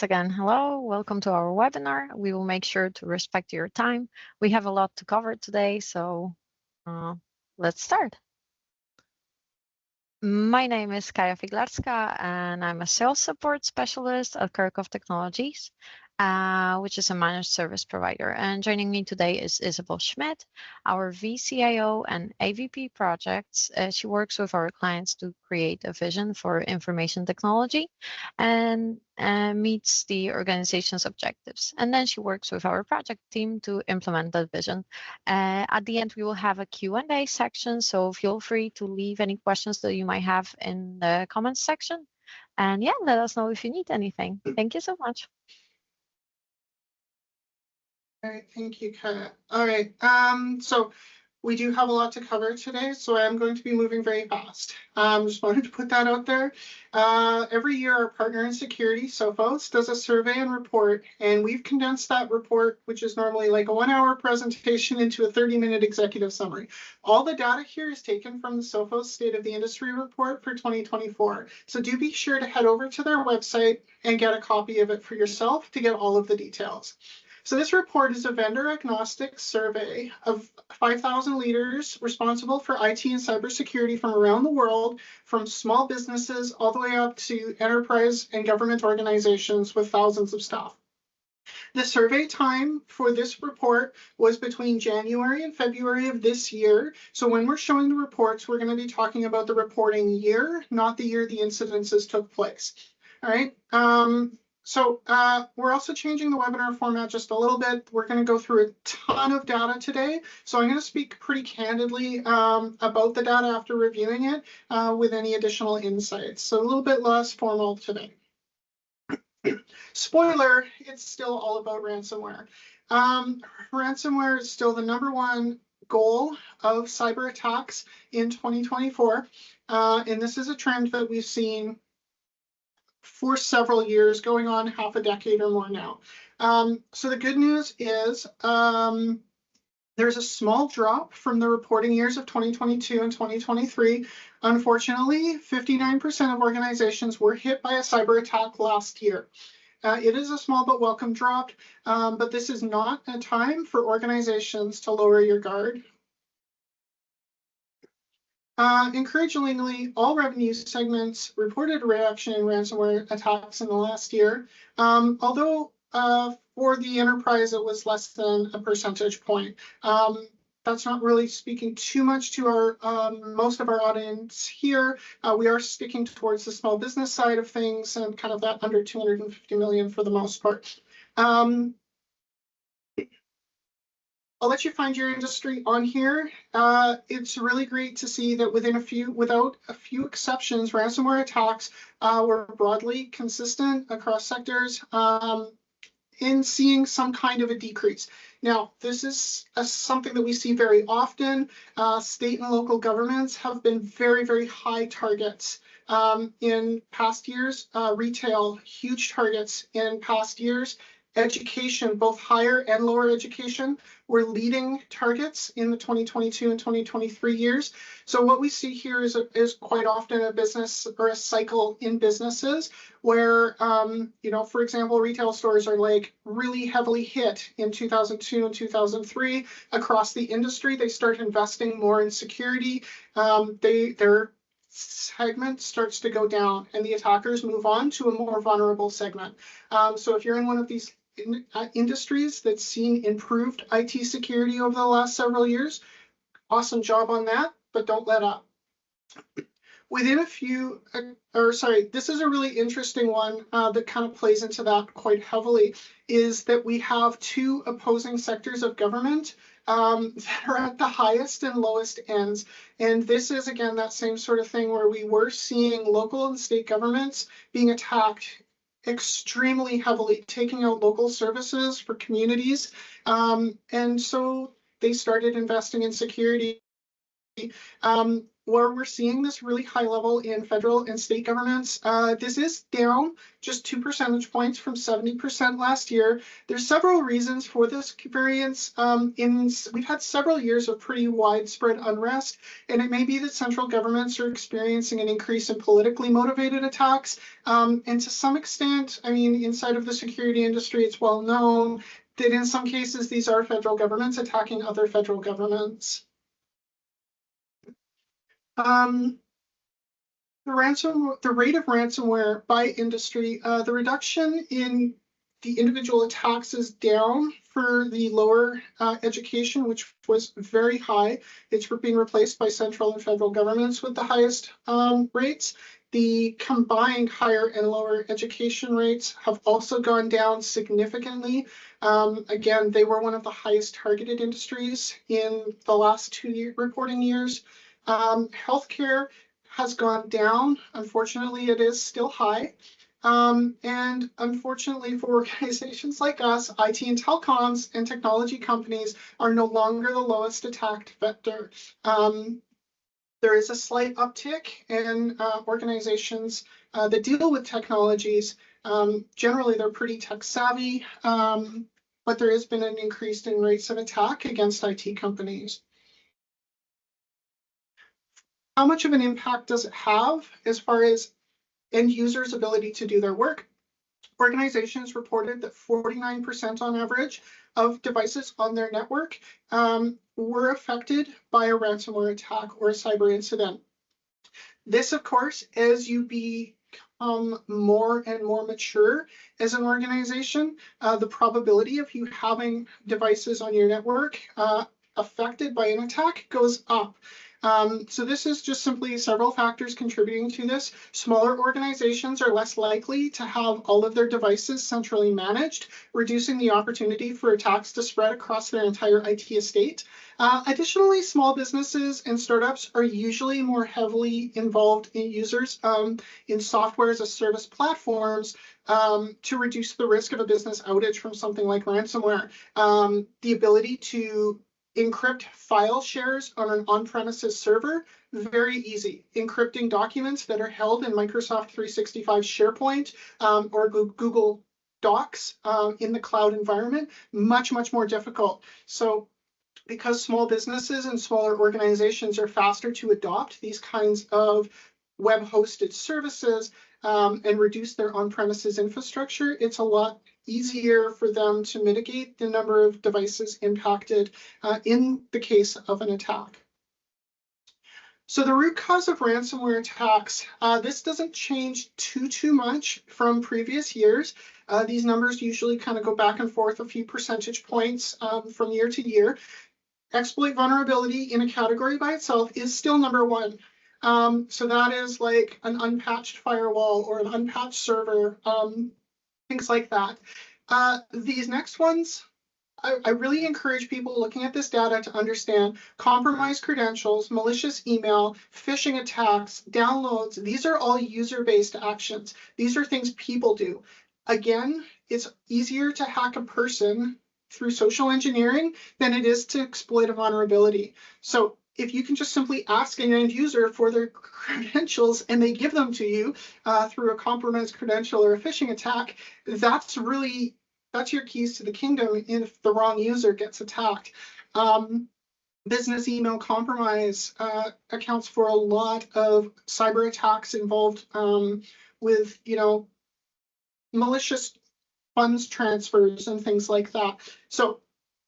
Again, hello, welcome to our webinar. We will make sure to respect your time. We have a lot to cover today, so let's start. My name is Kaja Figlarska, and I'm a sales support specialist at Kirkhoff Technologies, which is a managed service provider. And joining me today is Isabel Schmidt, our VCIO and AVP projects. She works with our clients to create a vision for information technology and meets the organization's objectives. And then she works with our project team to implement that vision. At the end, we will have a Q&A section, so feel free to leave any questions that you might have in the comments section. And yeah, let us know if you need anything. Thank you so much. All right, thank you, Kaya. All right, so we do have a lot to cover today, so I am going to be moving very fast. Just wanted to put that out there. Every year, our partner in security, Sophos, does a survey and report, and we've condensed that report, which is normally like a 1-hour presentation, into a 30-minute executive summary. All the data here is taken from the Sophos State of the Industry report for 2024. So do be sure to head over to their website and get a copy of it for yourself to get all of the details. So this report is a vendor-agnostic survey of 5,000 leaders responsible for IT and cybersecurity from around the world, from small businesses all the way up to enterprise and government organizations with thousands of staff. The survey time for this report was between January and February of this year. So when we're showing the reports, we're going to be talking about the reporting year, not the year the incidences took place. All right. So we're also changing the webinar format just a little bit. We're going to go through a ton of data today. So I'm going to speak pretty candidly about the data after reviewing it with any additional insights. So a little bit less formal today. Spoiler, it's still all about ransomware. Ransomware is still the #1 goal of cyber attacks in 2024. And this is a trend that we've seen for several years, going on half a decade or more now. So the good news is there's a small drop from the reporting years of 2022 and 2023. Unfortunately, 59% of organizations were hit by a cyber attack last year. It is a small but welcome drop, but this is not a time for organizations to lower your guard. Encouragingly, all revenue segments reported a reduction in ransomware attacks in the last year, although for the enterprise, it was less than a percentage point. That's not really speaking too much to our most of our audience here. We are sticking towards the small business side of things and kind of that under 250 million for the most part. I'll let you find your industry on here. It's really great to see that without a few exceptions, ransomware attacks were broadly consistent across sectors in seeing some kind of a decrease. Now, this is something that we see very often. State and local governments have been very, very high targets in past years. Retail, huge targets in past years. Education, both higher and lower education, were leading targets in the 2022 and 2023 years. So what we see here is quite often a business or a cycle in businesses where, for example, retail stores are like really heavily hit in 2002 and 2003 across the industry. They start investing more in security. Their segment starts to go down and the attackers move on to a more vulnerable segment. So if you're in one of these industries that's seen improved IT security over the last several years, awesome job on that, but don't let up. Within this is a really interesting one that kind of plays into that quite heavily, is that we have two opposing sectors of government that are at the highest and lowest ends. And this is, again, that same sort of thing where we were seeing local and state governments being attacked extremely heavily, taking out local services for communities. And so they started investing in security. where we're seeing this really high level in federal and state governments. This is down just 2 percentage points from 70% last year. There's several reasons for this variance. We've had several years of pretty widespread unrest, and it may be that central governments are experiencing an increase in politically motivated attacks. And to some extent, I mean, inside of the security industry, it's well known that in some cases, these are federal governments attacking other federal governments. The rate of ransomware by industry, the reduction in the individual attacks is down for the lower education, which was very high. It's being replaced by central and federal governments with the highest rates. The combined higher and lower education rates have also gone down significantly. Again, they were one of the highest targeted industries in the last 2 reporting years. Healthcare has gone down. Unfortunately, it is still high. And unfortunately for organizations like us, IT and telecoms and technology companies are no longer the lowest attacked vector. There is a slight uptick in organizations that deal with technologies. Generally, they're pretty tech savvy, but there has been an increase in rates of attack against IT companies. How much of an impact does it have as far as end users' ability to do their work? Organizations reported that 49% on average of devices on their network were affected by a ransomware attack or a cyber incident. This, of course, as you become more and more mature as an organization, the probability of you having devices on your network affected by an attack goes up. So this is just simply several factors contributing to this. Smaller organizations are less likely to have all of their devices centrally managed, reducing the opportunity for attacks to spread across their entire IT estate. Additionally, small businesses and startups are usually more heavily involved in users in software as a service platforms to reduce the risk of a business outage from something like ransomware. The ability to encrypt file shares on an on-premises server, very easy. Encrypting documents that are held in Microsoft 365 SharePoint or Google Docs in the cloud environment, much, much more difficult. So because small businesses and smaller organizations are faster to adopt these kinds of web-hosted services and reduce their on-premises infrastructure, it's a lot easier for them to mitigate the number of devices impacted in the case of an attack. So the root cause of ransomware attacks, this doesn't change too much from previous years. These numbers usually kind of go back and forth a few percentage points from year to year. Exploit vulnerability in a category by itself is still number one. So that is like an unpatched firewall or an unpatched server, things like that. These next ones, I really encourage people looking at this data to understand compromised credentials, malicious email, phishing attacks, downloads. These are all user-based actions. These are things people do. Again, it's easier to hack a person through social engineering than it is to exploit a vulnerability. So if you can just simply ask an end user for their credentials and they give them to you through a compromised credential or a phishing attack, that's your keys to the kingdom if the wrong user gets attacked. Business email compromise accounts for a lot of cyber attacks involved with, malicious funds transfers and things like that. So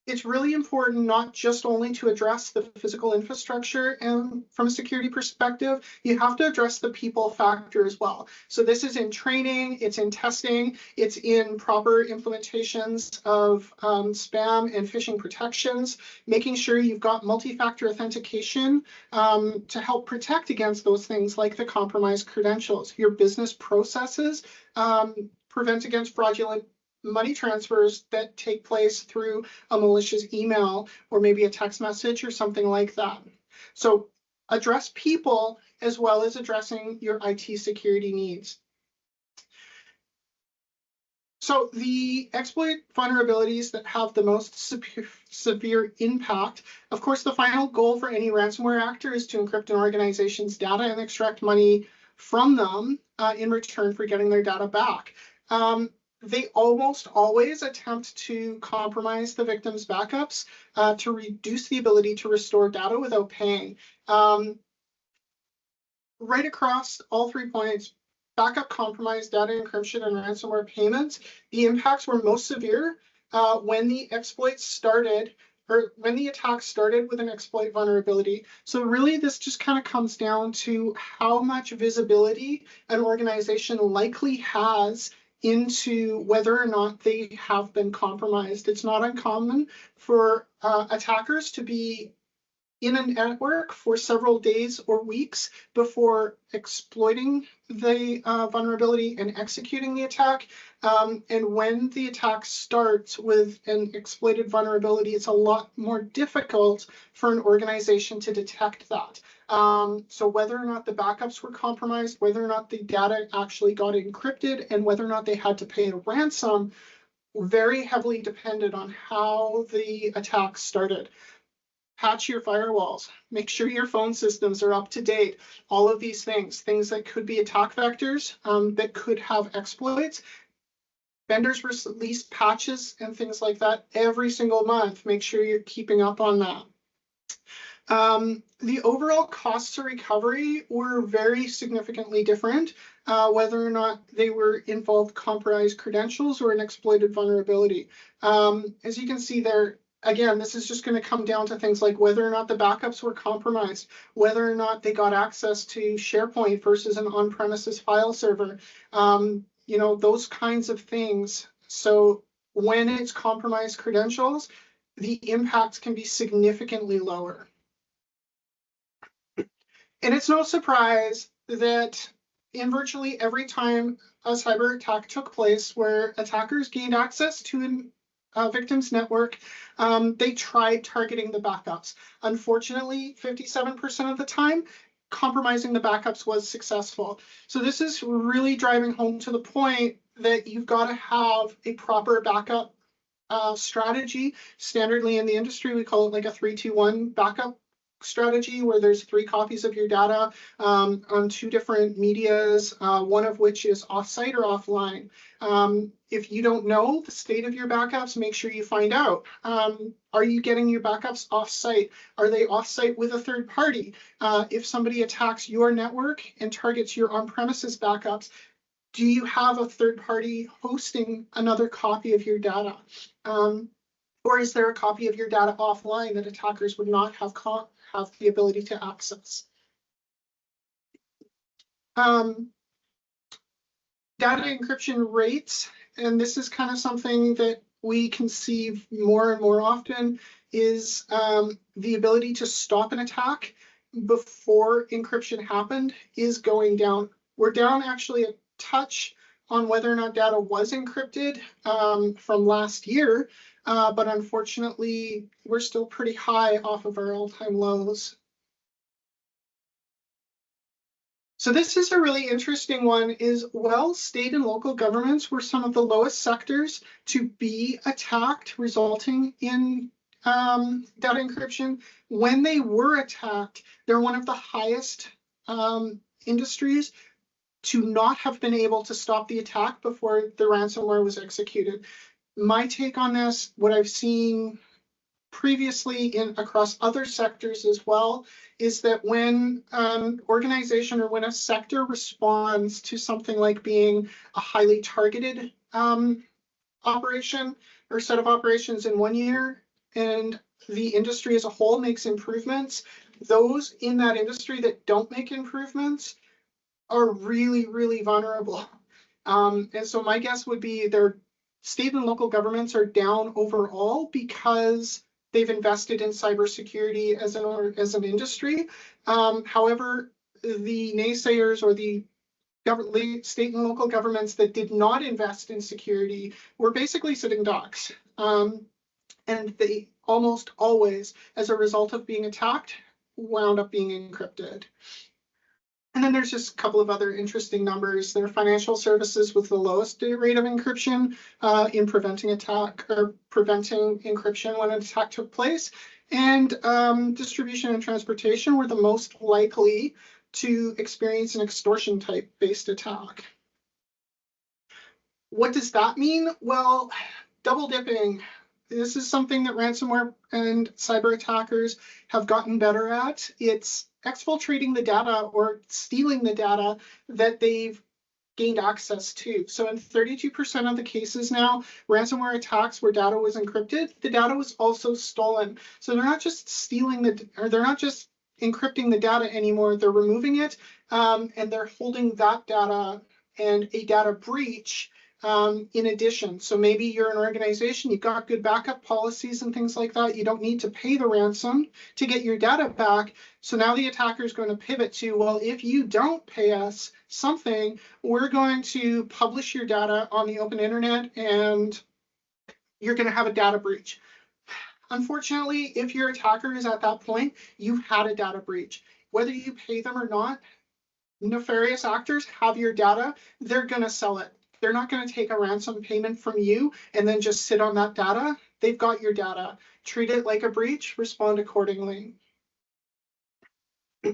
it's really important not just only to address the physical infrastructure and from a security perspective, you have to address the people factor as well. So this is in training, it's in testing, it's in proper implementations of spam and phishing protections, making sure you've got multi-factor authentication to help protect against those things like the compromised credentials. Your business processes prevent against fraudulent money transfers that take place through a malicious email or maybe a text message or something like that. So address people as well as addressing your IT security needs. So the exploit vulnerabilities that have the most severe impact, of course, the final goal for any ransomware actor is to encrypt an organization's data and extract money from them in return for getting their data back. They almost always attempt to compromise the victim's backups to reduce the ability to restore data without paying. Right across all 3 points, backup compromise, data encryption, and ransomware payments, the impacts were most severe when the exploits started, or when the attack started with an exploit vulnerability. So really, this just kind of comes down to how much visibility an organization likely has into whether or not they have been compromised. It's not uncommon for attackers to be in a network for several days or weeks before exploiting the vulnerability and executing the attack. And when the attack starts with an exploited vulnerability, it's a lot more difficult for an organization to detect that. So whether or not the backups were compromised, whether or not the data actually got encrypted, and whether or not they had to pay a ransom, very heavily depended on how the attack started. Patch your firewalls, make sure your phone systems are up to date. All of these things that could be attack vectors that could have exploits. Vendors release patches and things like that every single month. Make sure you're keeping up on that. The overall costs to recovery were very significantly different, whether or not they were involved compromised credentials or an exploited vulnerability. As you can see there, again, this is just going to come down to things like whether or not the backups were compromised, whether or not they got access to SharePoint versus an on-premises file server, those kinds of things. So when it's compromised credentials, the impact can be significantly lower. And it's no surprise that in virtually every time a cyber attack took place where attackers gained access to a victim's network, they tried targeting the backups. Unfortunately, 57% of the time, compromising the backups was successful. So this is really driving home to the point that you've got to have a proper backup strategy. Standardly in the industry, we call it like a 3-2-1 backup strategy, where there's 3 copies of your data on 2 different medias, one of which is offsite or offline. If you don't know the state of your backups, make sure you find out. Are you getting your backups offsite? Are they offsite with a third party? If somebody attacks your network and targets your on-premises backups, do you have a third party hosting another copy of your data? Or is there a copy of your data offline that attackers would not have the ability to access? Data encryption rates, and this is kind of something that we can see more and more often, is the ability to stop an attack before encryption happened is going down. We're down actually a touch on whether or not data was encrypted from last year, but unfortunately, we're still pretty high off of our all-time lows. So this is a really interesting one, is, well, state and local governments were some of the lowest sectors to be attacked, resulting in data encryption. When they were attacked, they're one of the highest industries to not have been able to stop the attack before the ransomware was executed. My take on this, what I've seen previously across other sectors as well, is that when an organization or when a sector responds to something like being a highly targeted operation or set of operations in one year, and the industry as a whole makes improvements, those in that industry that don't make improvements are really, really vulnerable. And so my guess would be their state and local governments are down overall because they've invested in cybersecurity as an industry. However, the naysayers or the state and local governments that did not invest in security were basically sitting ducks. And they almost always, as a result of being attacked, wound up being encrypted. And then there's just a couple of other interesting numbers. There are financial services with the lowest rate of encryption in preventing encryption when an attack took place. And distribution and transportation were the most likely to experience an extortion type based attack. What does that mean? Well, double dipping. This is something that ransomware and cyber attackers have gotten better at. It's exfiltrating the data or stealing the data that they've gained access to. So in 32% of the cases now, ransomware attacks where data was encrypted, the data was also stolen. So they're not just stealing they're not just encrypting the data anymore, they're removing it, and they're holding that data and a data breach in addition. So maybe you're an organization, you've got good backup policies and things like that. You don't need to pay the ransom to get your data back. So now the attacker is going to pivot to, well, if you don't pay us something, we're going to publish your data on the open internet and you're going to have a data breach. Unfortunately, if your attacker is at that point, you've had a data breach. Whether you pay them or not, nefarious actors have your data, they're going to sell it. They're not going to take a ransom payment from you and then just sit on that data. They've got your data. Treat it like a breach, respond accordingly. So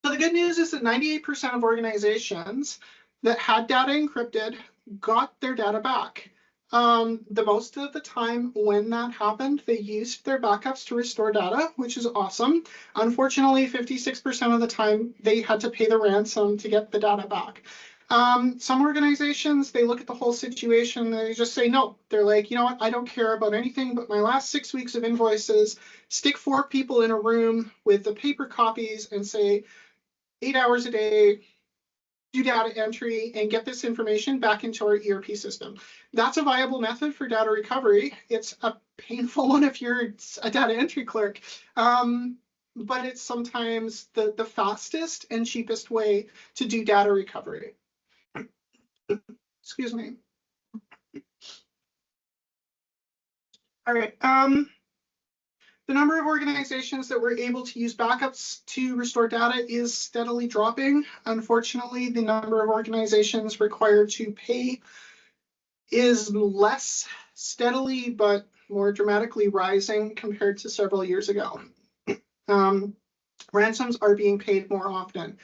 the good news is that 98% of organizations that had data encrypted got their data back. The most of the time when that happened, they used their backups to restore data, which is awesome. Unfortunately, 56% of the time, they had to pay the ransom to get the data back. Some organizations, they look at the whole situation and they just say no. They're like, you know what, I don't care about anything but my last 6 weeks of invoices. Stick 4 people in a room with the paper copies and say 8 hours a day, do data entry and get this information back into our ERP system. That's a viable method for data recovery. It's a painful one if you're a data entry clerk, but it's sometimes the fastest and cheapest way to do data recovery. Excuse me. All right. The number of organizations that were able to use backups to restore data is steadily dropping. Unfortunately, the number of organizations required to pay is less steadily, but more dramatically rising compared to several years ago. Ransoms are being paid more often.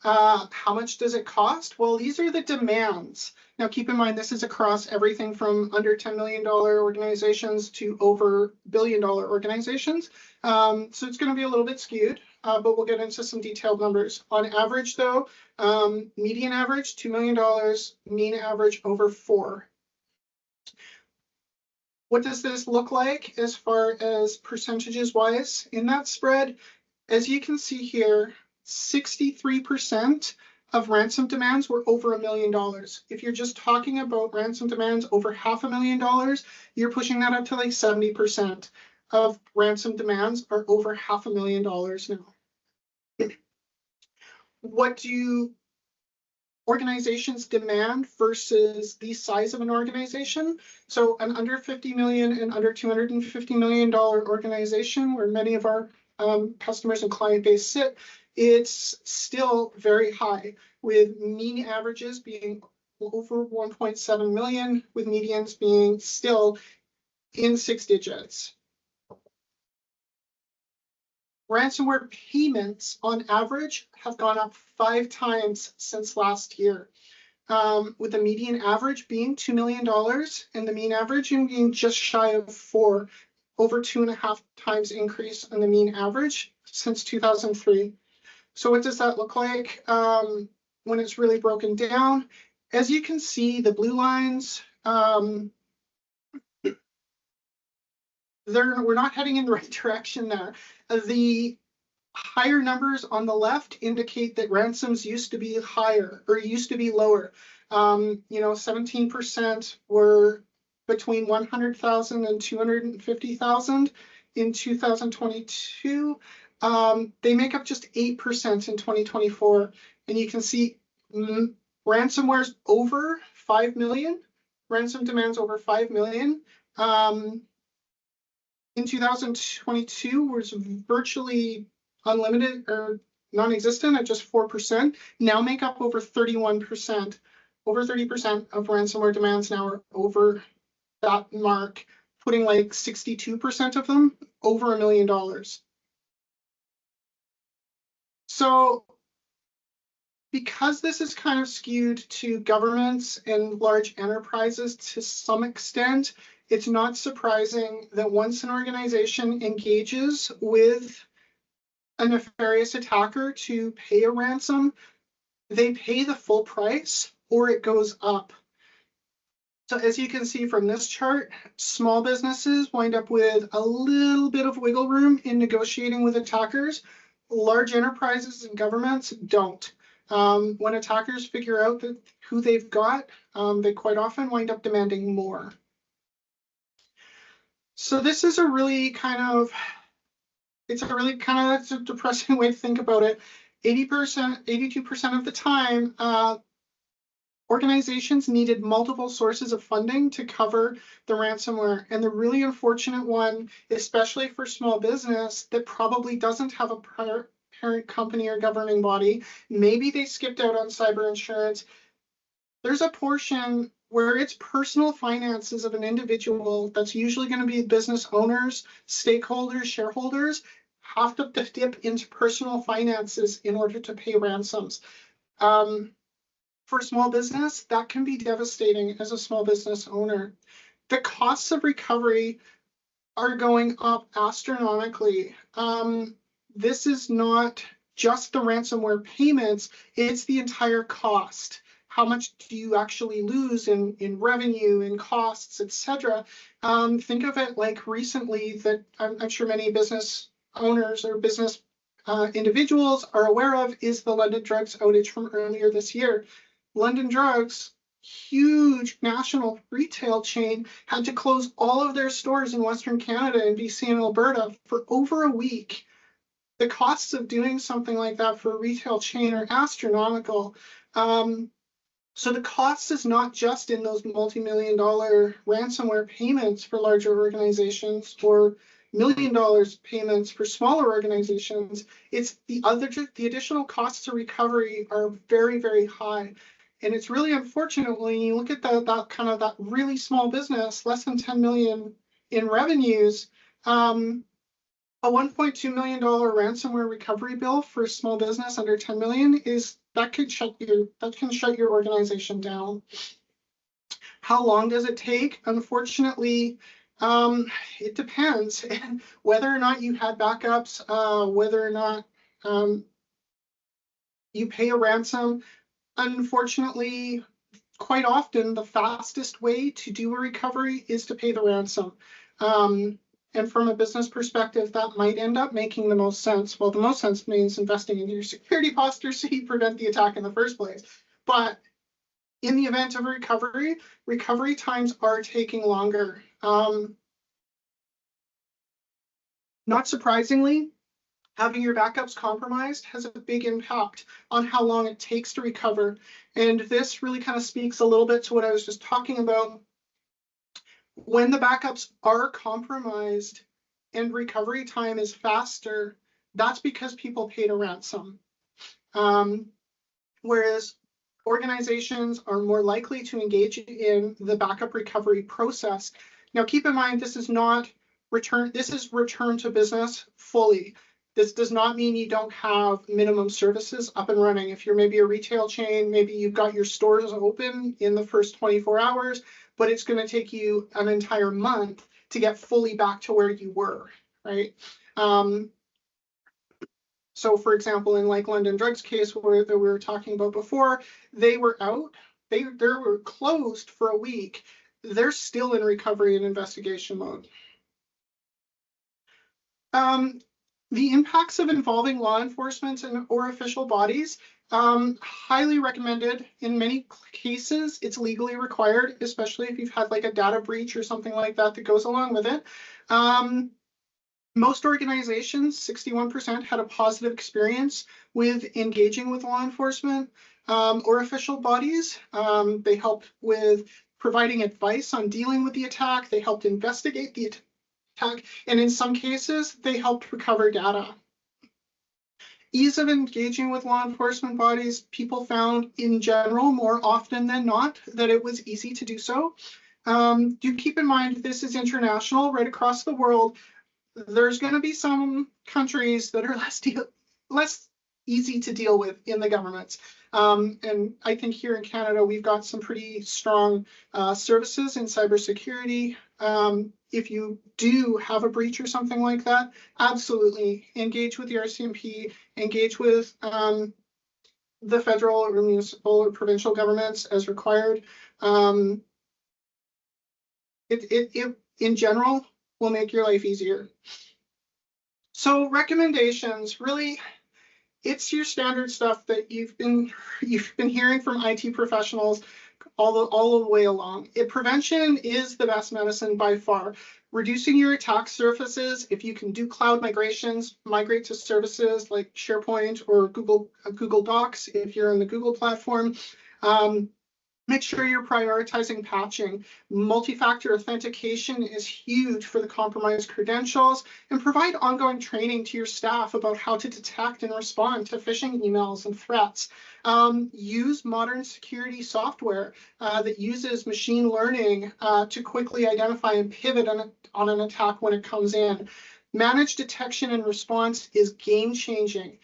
How much does it cost? Well, these are the demands. Now, keep in mind, this is across everything from under $10 million organizations to over billion-dollar organizations. So it's going to be a little bit skewed, but we'll get into some detailed numbers. On average, though, median average, $2 million, mean average over 4. What does this look like as far as percentages wise in that spread? As you can see here, 63% of ransom demands were over $1 million. If you're just talking about ransom demands over $500,000, you're pushing that up to like 70% of ransom demands are over $500,000 now. What do organizations demand versus the size of an organization? So an under 50 million and under $250 million organization, where many of our customers and client base sit, it's still very high, with mean averages being over 1.7 million, with medians being still in 6 digits. Ransomware payments on average have gone up 5 times since last year, with the median average being $2 million and the mean average being just shy of 4, over 2.5 times increase in the mean average since 2003. So what does that look like when it's really broken down? As you can see, the blue lines, we're not heading in the right direction there. The higher numbers on the left indicate that ransoms used to be higher or used to be lower. 17% were between 100,000 and 250,000 in 2022. They make up just 8% in 2024. And you can see ransomware's over 5 million, ransom demands over 5 million. In 2022 was virtually unlimited or non-existent at just 4%, now make up over 31%. Over 30% of ransomware demands now are over that mark, putting like 62% of them over $1 million. So because this is kind of skewed to governments and large enterprises to some extent, it's not surprising that once an organization engages with a nefarious attacker to pay a ransom, they pay the full price or it goes up. So as you can see from this chart, small businesses wind up with a little bit of wiggle room in negotiating with attackers. Large enterprises and governments don't. When attackers figure out who they've got, they quite often wind up demanding more. So this is a really it's a depressing way to think about it. 80%, 82% of the time, organizations needed multiple sources of funding to cover the ransomware. And the really unfortunate one, especially for small business that probably doesn't have a parent company or governing body, maybe they skipped out on cyber insurance. There's a portion where it's personal finances of an individual that's usually going to be business owners, stakeholders, shareholders, have to dip into personal finances in order to pay ransoms. For small business, that can be devastating as a small business owner. The costs of recovery are going up astronomically. This is not just the ransomware payments, it's the entire cost. How much do you actually lose in revenue, in costs, etc.? Think of it like recently that I'm sure many business owners or business individuals are aware of is the London Drugs outage from earlier this year. London Drugs, huge national retail chain, had to close all of their stores in Western Canada and BC and Alberta for over a week. The costs of doing something like that for a retail chain are astronomical. So the cost is not just in those multi-million-dollar ransomware payments for larger organizations or $1 million payments for smaller organizations. It's the additional costs of recovery are very, very high. And it's really unfortunate when you look at that really small business, less than 10 million in revenues, a $1.2 million ransomware recovery bill for a small business under 10 million can shut your organization down. How long does it take? Unfortunately, it depends whether or not you had backups, whether or not you pay a ransom. Unfortunately, quite often the fastest way to do a recovery is to pay the ransom. And from a business perspective, that might end up making the most sense. Well, the most sense means investing in your security posture so you prevent the attack in the first place. But in the event of a recovery times are taking longer. Not surprisingly, having your backups compromised has a big impact on how long it takes to recover. And this really kind of speaks a little bit to what I was just talking about. When the backups are compromised and recovery time is faster, that's because people paid a ransom. Whereas organizations are more likely to engage in the backup recovery process. Now, keep in mind, this is return to business fully. This does not mean you don't have minimum services up and running. If you're maybe a retail chain, maybe you've got your stores open in the first 24 hours, but it's going to take you an entire month to get fully back to where you were, right? So for example, in like London Drugs case that we were talking about before, they were out, they were closed for a week. They're still in recovery and investigation mode. The impacts of involving law enforcement or official bodies, highly recommended. In many cases, it's legally required, especially if you've had like a data breach or something like that that goes along with it. Most organizations, 61%, had a positive experience with engaging with law enforcement or official bodies. They helped with providing advice on dealing with the attack. They helped investigate the attack. And in some cases, they helped recover data. Ease of engaging with law enforcement bodies, people found in general more often than not that it was easy to do so. Do keep in mind this is international, right across the world. There's going to be some countries that are less easy to deal with in the governments. And I think here in Canada, we've got some pretty strong services in cybersecurity. If you do have a breach or something like that, absolutely engage with the RCMP, engage with the federal or municipal or provincial governments as required. It in general will make your life easier. So recommendations, really, it's your standard stuff that you've been hearing from IT professionals all the way along. Prevention is the best medicine by far. Reducing your attack surfaces, if you can do cloud migrations, migrate to services like SharePoint or Google Docs if you're on the Google platform. Make sure you're prioritizing patching. Multi-factor authentication is huge for the compromised credentials, and provide ongoing training to your staff about how to detect and respond to phishing emails and threats. Use modern security software that uses machine learning to quickly identify and pivot on an attack when it comes in. Managed detection and response is game-changing.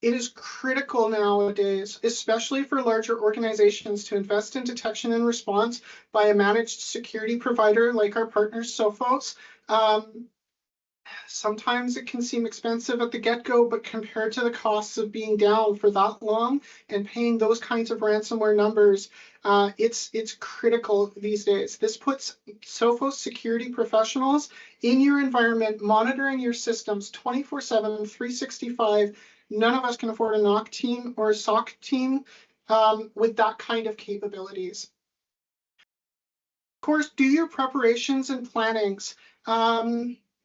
It is critical nowadays, especially for larger organizations, to invest in detection and response by a managed security provider like our partner Sophos. Sometimes it can seem expensive at the get-go, but compared to the costs of being down for that long and paying those kinds of ransomware numbers, it's critical these days. This puts Sophos security professionals in your environment, monitoring your systems 24/7, 365. None of us can afford a NOC team or a SOC team with that kind of capabilities. Of course, do your preparations and plannings.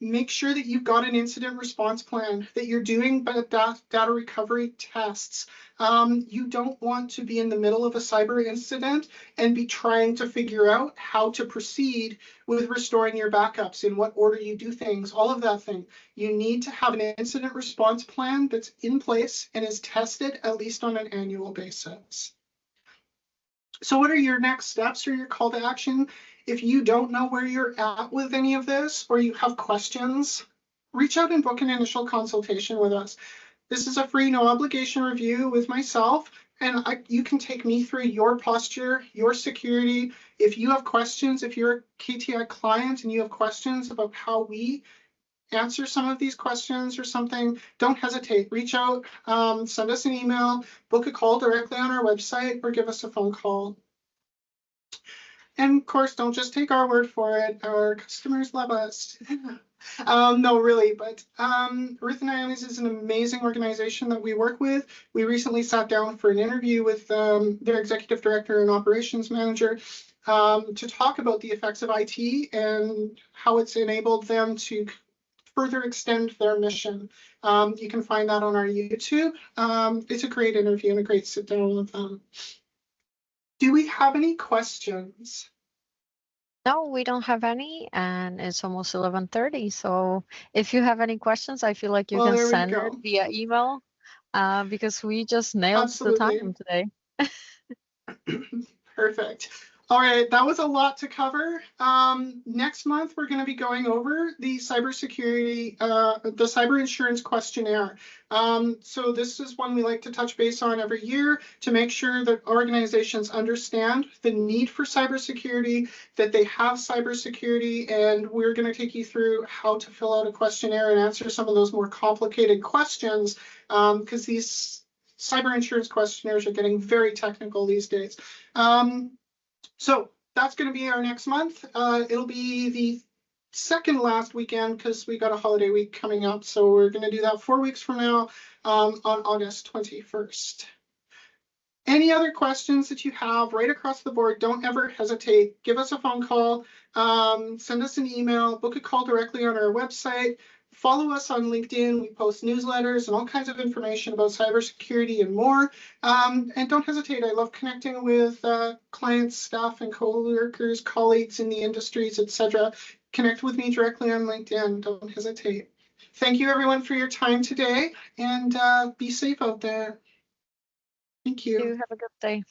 Make sure that you've got an incident response plan, that you're doing data recovery tests. You don't want to be in the middle of a cyber incident and be trying to figure out how to proceed with restoring your backups, in what order you do things, all of that thing. You need to have an incident response plan that's in place and is tested at least on an annual basis. So what are your next steps or your call to action? If you don't know where you're at with any of this, or you have questions, reach out and book an initial consultation with us. This is a free, no obligation review with myself, and you can take me through your posture, your security. If you have questions, if you're a KTI client and you have questions about how we answer some of these questions or something, don't hesitate. Reach out, send us an email, book a call directly on our website, or give us a phone call. And of course, don't just take our word for it. Our customers love us. No, really, but Ruth and Naomi's is an amazing organization that we work with. We recently sat down for an interview with their executive director and operations manager to talk about the effects of IT and how it's enabled them to further extend their mission. You can find that on our YouTube. It's a great interview and a great sit down with them. Do we have any questions? No, we don't have any, and it's almost 11:30. So if you have any questions, I feel like you can send it via email because we just nailed the time today. Perfect. All right, that was a lot to cover. Next month, we're going to be going over the cybersecurity, the cyber insurance questionnaire. So this is one we like to touch base on every year to make sure that organizations understand the need for cybersecurity, that they have cybersecurity, and we're going to take you through how to fill out a questionnaire and answer some of those more complicated questions, because these cyber insurance questionnaires are getting very technical these days. So that's going to be our next month. It'll be the second last weekend because we got a holiday week coming up. So we're going to do that 4 weeks from now on August 21st. Any other questions that you have right across the board, don't ever hesitate. Give us a phone call, send us an email, book a call directly on our website. Follow us on LinkedIn. We post newsletters and all kinds of information about cybersecurity and more. And don't hesitate. I love connecting with clients, staff, and co-workers, colleagues in the industries, etc. Connect with me directly on LinkedIn. Don't hesitate. Thank you everyone for your time today, and be safe out there. Thank you. You have a good day.